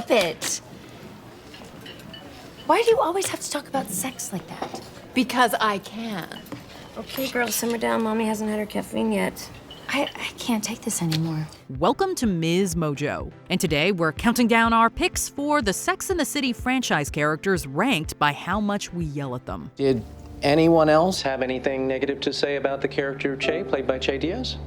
stop it. Why do you always have to talk about sex like that? Because I can. Okay, girl, simmer down. Mommy hasn't had her caffeine yet. I can't take this anymore. Welcome to MsMojo, and today we're counting down our picks for the Sex and the City franchise characters ranked by how much we yell at them. Did anyone else have anything negative to say about the character Che, played by Che Diaz?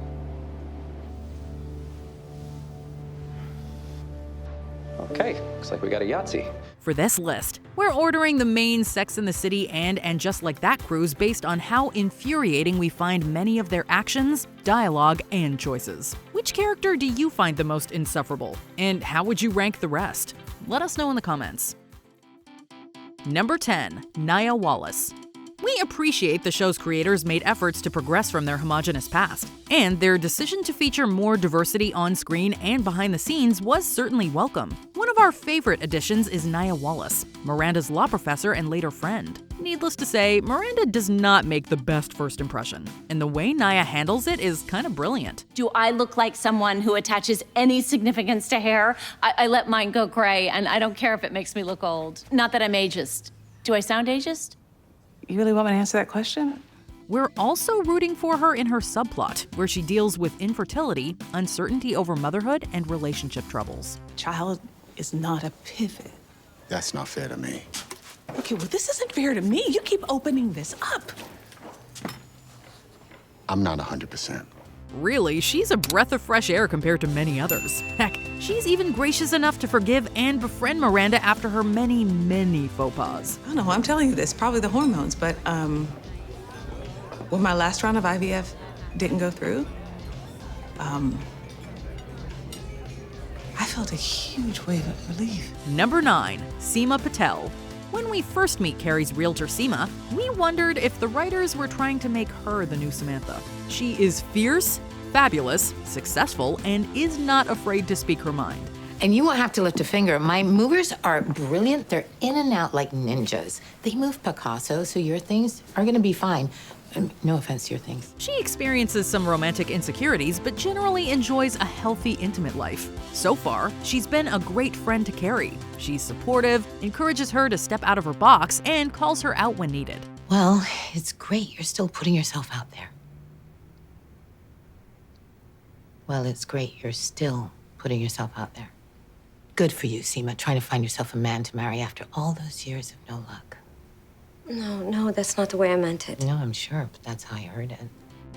Okay, looks like we got a Yahtzee. For this list, we're ordering the main Sex and the City and Just Like That crews based on how infuriating we find many of their actions, dialogue, and choices. Which character do you find the most insufferable? And how would you rank the rest? Let us know in the comments. Number 10, Nia Wallace. We appreciate the show's creators made efforts to progress from their homogenous past, and their decision to feature more diversity on screen and behind the scenes was certainly welcome. One of our favorite additions is Nia Wallace, Miranda's law professor and later friend. Needless to say, Miranda does not make the best first impression, and the way Nia handles it is kind of brilliant. Do I look like someone who attaches any significance to hair? I let mine go gray, and I don't care if it makes me look old. Not that I'm ageist. Do I sound ageist? You really want me to answer that question? We're also rooting for her in her subplot, where she deals with infertility, uncertainty over motherhood, and relationship troubles. Child is not a pivot. That's not fair to me. Okay, well, this isn't fair to me. You keep opening this up. I'm not 100%. Really, she's a breath of fresh air compared to many others. Heck, she's even gracious enough to forgive and befriend Miranda after her many, many faux pas. I don't know, I'm telling you this, probably the hormones, but when my last round of IVF didn't go through, I felt a huge wave of relief. Number 9, SEEMA Patel. When we first meet Carrie's realtor SEEMA, we wondered if the writers were trying to make her the new Samantha. She is fierce, fabulous, successful, and is not afraid to speak her mind. And you won't have to lift a finger. My movers are brilliant. They're in and out like ninjas. They move Picasso, so your things are gonna be fine. No offense to your things. She experiences some romantic insecurities, but generally enjoys a healthy, intimate life. So far, she's been a great friend to Carrie. She's supportive, encourages her to step out of her box, and calls her out when needed. Well, it's great you're still putting yourself out there. Well, it's great you're still putting yourself out there. Good for you, SEEMA, trying to find yourself a man to marry after all those years of no luck. No, that's not the way I meant it. No, I'm sure, but that's how I heard it.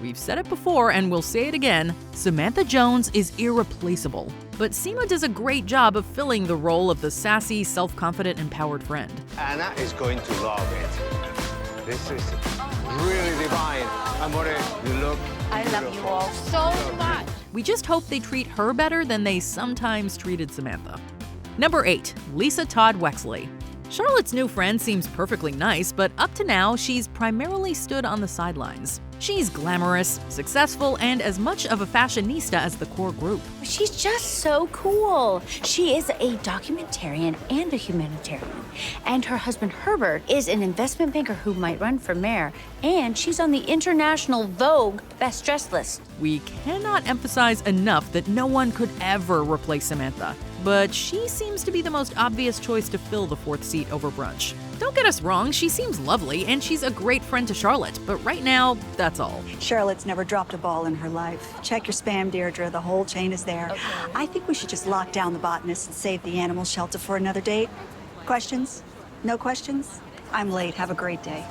We've said it before and we'll say it again, Samantha Jones is irreplaceable. But SEEMA does a great job of filling the role of the sassy, self-confident, empowered friend. Anna is going to love it. This is really divine. Amore, you look I love you all so much. We just hope they treat her better than they sometimes treated Samantha. Number 8, Lisa Todd Wexley. Charlotte's new friend seems perfectly nice, but up to now, she's primarily stood on the sidelines. She's glamorous, successful, and as much of a fashionista as the core group. She's just so cool. She is a documentarian and a humanitarian. And her husband Herbert is an investment banker who might run for mayor. And she's on the International Vogue Best Dressed list. We cannot emphasize enough that no one could ever replace Samantha, but she seems to be the most obvious choice to fill the 4th seat over Brunch. Don't get us wrong, she seems lovely and she's a great friend to Charlotte, but right now, that's all. Charlotte's never dropped a ball in her life. Check your spam, Deirdre. The whole chain is there. Okay. I think we should just lock down the botanist and save the animal shelter for another date. Questions? No questions? I'm late. Have a great day.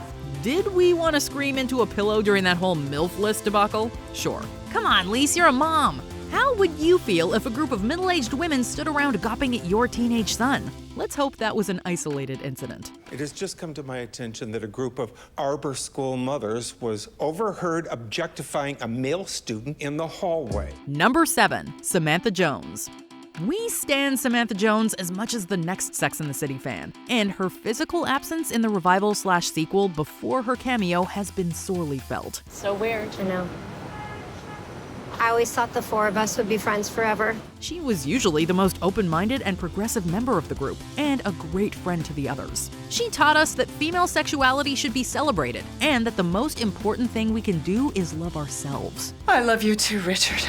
Did we want to scream into a pillow during that whole MILF list debacle? Sure. Come on, Lise, you're a mom. How would you feel if a group of middle-aged women stood around gawping at your teenage son? Let's hope that was an isolated incident. It has just come to my attention that a group of Arbor School mothers was overheard objectifying a male student in the hallway. Number 7, Samantha Jones. We stan Samantha Jones as much as the next Sex and the City fan, and her physical absence in the revival/sequel before her cameo has been sorely felt. So weird. I know. I always thought the 4 of us would be friends forever. She was usually the most open-minded and progressive member of the group, and a great friend to the others. She taught us that female sexuality should be celebrated, and that the most important thing we can do is love ourselves. I love you too, Richard.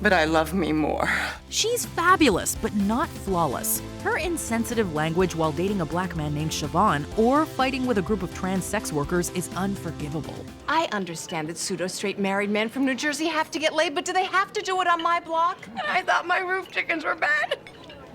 but I love me more. She's fabulous, but not flawless. Her insensitive language while dating a black man named Siobhan or fighting with a group of trans sex workers is unforgivable. I understand that pseudo-straight married men from New Jersey have to get laid, but do they have to do it on my block? And I thought my roof chickens were bad.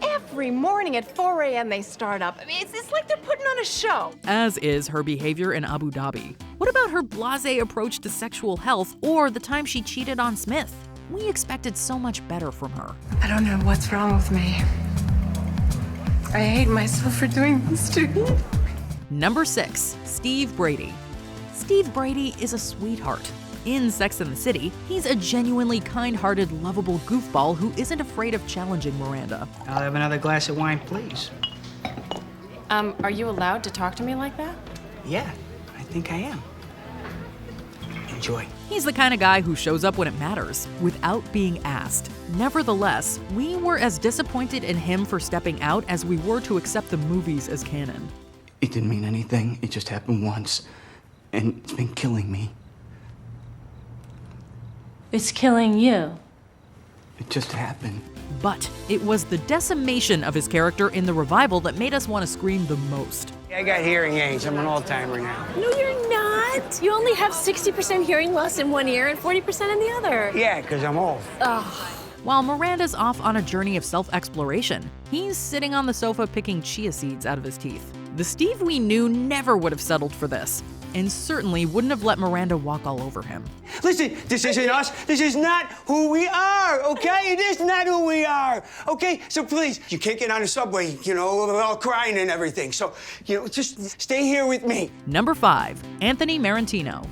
Every morning at 4 a.m. they start up. I mean, it's like they're putting on a show. As is her behavior in Abu Dhabi. What about her blasé approach to sexual health or the time she cheated on Smith? We expected so much better from her. I don't know what's wrong with me. I hate myself for doing this to you. Number 6, Steve Brady. Steve Brady is a sweetheart. In Sex and the City, he's a genuinely kind-hearted, lovable goofball who isn't afraid of challenging Miranda. I'll have another glass of wine, please. Are you allowed to talk to me like that? Yeah, I think I am. Enjoy. He's the kind of guy who shows up when it matters, without being asked. Nevertheless, we were as disappointed in him for stepping out as we were to accept the movies as canon. It didn't mean anything. It just happened once, and it's been killing me. It's killing you. It just happened. But it was the decimation of his character in the revival that made us want to scream the most. I got hearing aids. I'm an old-timer now. No, you're not. You only have 60% hearing loss in one ear and 40% in the other. Yeah, because I'm old. Ugh. While Miranda's off on a journey of self-exploration, he's sitting on the sofa picking chia seeds out of his teeth. The Steve we knew never would have settled for this, and certainly wouldn't have let Miranda walk all over him. Listen, this isn't us. This is not who we are, okay? It is not who we are, okay? So please, you can't get on the subway, you know, all crying and everything. So, you know, just stay here with me. Number 5, Anthony Marentino.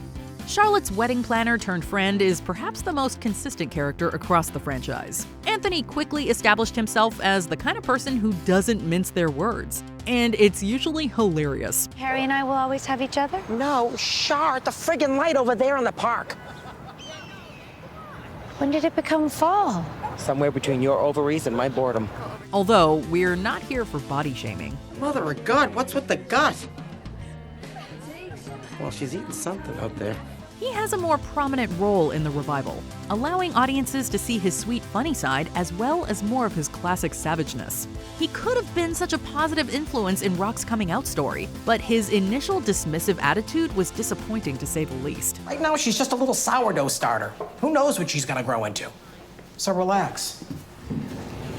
Charlotte's wedding planner turned friend is perhaps the most consistent character across the franchise. Anthony quickly established himself as the kind of person who doesn't mince their words. And it's usually hilarious. Harry and I will always have each other? No, Char, the friggin' light over there in the park. When did it become fall? Somewhere between your ovaries and my boredom. Although, we're not here for body shaming. Mother of God, what's with the gut? Well, she's eating something out there. He has a more prominent role in the revival, allowing audiences to see his sweet, funny side as well as more of his classic savageness. He could have been such a positive influence in Rock's coming out story, but his initial dismissive attitude was disappointing to say the least. Right now, she's just a little sourdough starter. Who knows what she's gonna grow into? So relax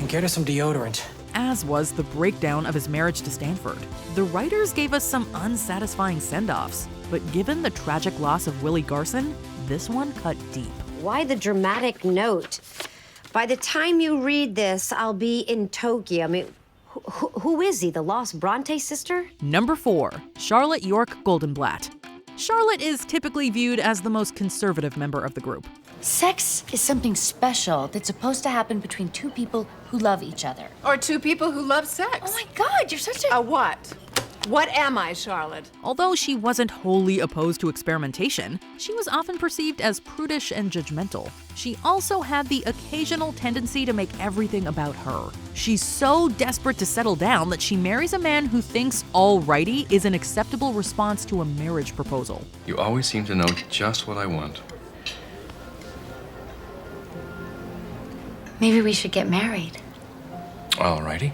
and get her some deodorant. As was the breakdown of his marriage to Stanford. The writers gave us some unsatisfying send-offs, but given the tragic loss of Willie Garson, this one cut deep. Why the dramatic note? By the time you read this, I'll be in Tokyo. I mean, who is he? The lost Bronte sister? Number 4, Charlotte York Goldenblatt. Charlotte is typically viewed as the most conservative member of the group. Sex is something special that's supposed to happen between two people who love each other. Or two people who love sex. Oh my God, you're such a what? What am I, Charlotte? Although she wasn't wholly opposed to experimentation, she was often perceived as prudish and judgmental. She also had the occasional tendency to make everything about her. She's so desperate to settle down that she marries a man who thinks alrighty is an acceptable response to a marriage proposal. You always seem to know just what I want. Maybe we should get married. Alrighty.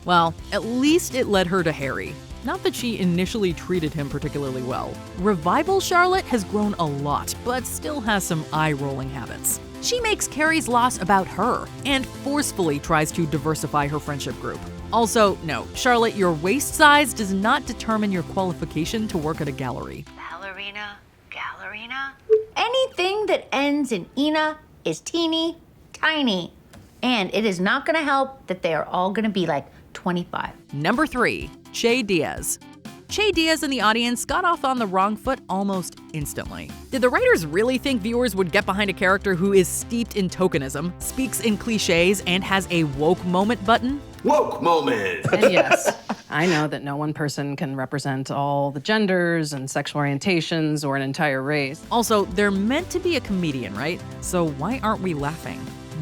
Well, at least it led her to Harry. Not that she initially treated him particularly well. Revival Charlotte has grown a lot, but still has some eye-rolling habits. She makes Carrie's loss about her, and forcefully tries to diversify her friendship group. Also, no, Charlotte, your waist size does not determine your qualification to work at a gallery. Ballerina, gallerina. Anything that ends in ina is teeny tiny. And it is not gonna help that they are all gonna be like 25. Number 3, Che Diaz. Che Diaz and the audience got off on the wrong foot almost instantly. Did the writers really think viewers would get behind a character who is steeped in tokenism, speaks in cliches, and has a woke moment button? Woke moment! And yes, I know that no one person can represent all the genders and sexual orientations or an entire race. Also, they're meant to be a comedian, right? So why aren't we laughing?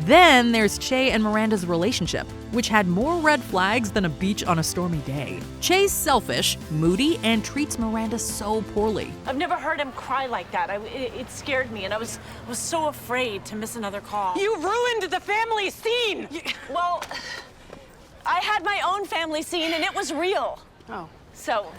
Then there's Che and Miranda's relationship, which had more red flags than a beach on a stormy day. Che's selfish, moody, and treats Miranda so poorly. I've never heard him cry like that. It scared me, and I was so afraid to miss another call. You ruined the family scene! Well, I had my own family scene, and it was real. Oh. So...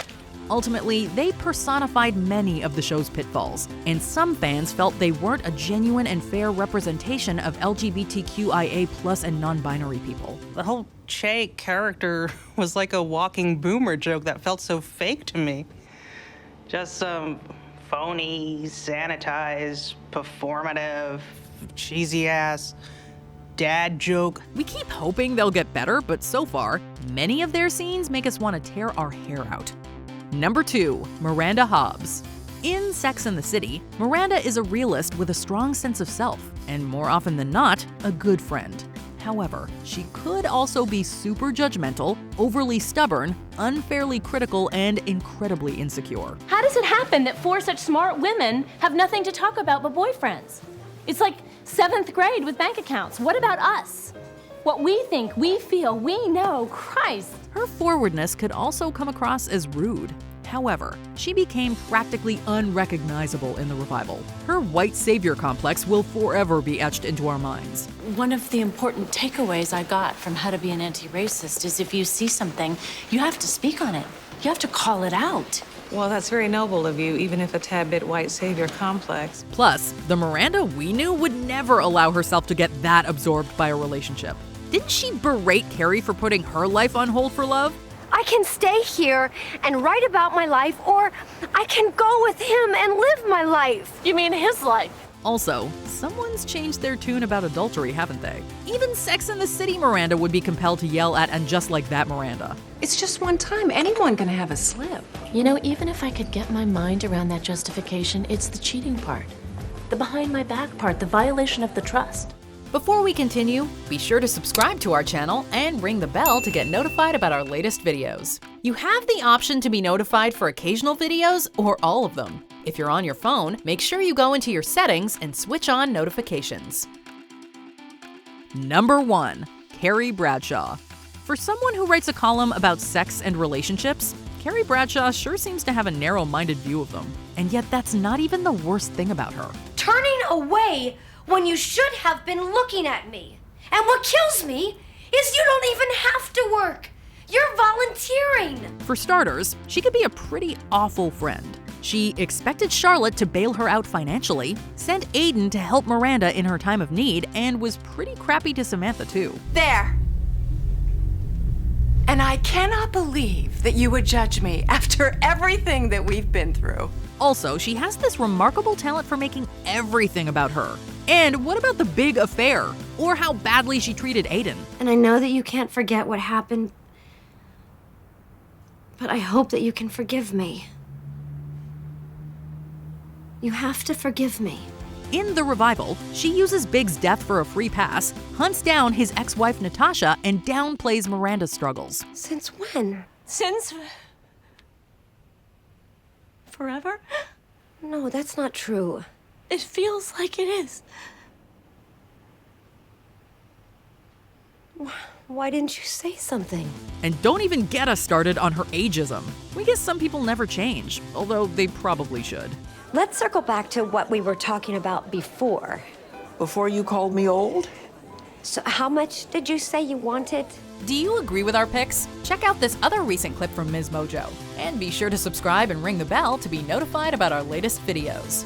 Ultimately, they personified many of the show's pitfalls, and some fans felt they weren't a genuine and fair representation of LGBTQIA+ and non-binary people. The whole Che character was like a walking boomer joke that felt so fake to me. Just some phony, sanitized, performative, cheesy-ass dad joke. We keep hoping they'll get better, but so far, many of their scenes make us want to tear our hair out. Number 2, Miranda Hobbes. In Sex and the City, Miranda is a realist with a strong sense of self, and more often than not, a good friend. However, she could also be super judgmental, overly stubborn, unfairly critical, and incredibly insecure. How does it happen that 4 such smart women have nothing to talk about but boyfriends? It's like 7th grade with bank accounts. What about us? What we think, we feel, we know, Christ. Her forwardness could also come across as rude. However, she became practically unrecognizable in the revival. Her white savior complex will forever be etched into our minds. One of the important takeaways I got from How to Be an Anti-Racist is if you see something, you have to speak on it. You have to call it out. Well, that's very noble of you, even if a tad bit white savior complex. Plus, the Miranda we knew would never allow herself to get that absorbed by a relationship. Didn't she berate Carrie for putting her life on hold for love? I can stay here and write about my life, or I can go with him and live my life. You mean his life? Also, someone's changed their tune about adultery, haven't they? Even Sex and the City Miranda would be compelled to yell at And Just Like That Miranda. It's just one time. Anyone can have a slip. You know, even if I could get my mind around that justification, it's the cheating part. The behind my back part, the violation of the trust. Before we continue, be sure to subscribe to our channel and ring the bell to get notified about our latest videos. You have the option to be notified for occasional videos or all of them. If you're on your phone, make sure you go into your settings and switch on notifications. Number 1, Carrie Bradshaw. For someone who writes a column about sex and relationships, Carrie Bradshaw sure seems to have a narrow-minded view of them. And yet that's not even the worst thing about her. Turning away when you should have been looking at me. And what kills me is you don't even have to work. You're volunteering. For starters, she could be a pretty awful friend. She expected Charlotte to bail her out financially, sent Aiden to help Miranda in her time of need, and was pretty crappy to Samantha too. There. And I cannot believe that you would judge me after everything that we've been through. Also, she has this remarkable talent for making everything about her. And what about the big affair? Or how badly she treated Aiden? And I know that you can't forget what happened, but I hope that you can forgive me. You have to forgive me. In the revival, she uses Big's death for a free pass, hunts down his ex-wife Natasha, and downplays Miranda's struggles. Since when? Since... forever? No, that's not true. It feels like it is. Why didn't you say something? And don't even get us started on her ageism. We guess some people never change, although they probably should. Let's circle back to what we were talking about before. Before you called me old? So how much did you say you wanted? Do you agree with our picks? Check out this other recent clip from MsMojo. And be sure to subscribe and ring the bell to be notified about our latest videos.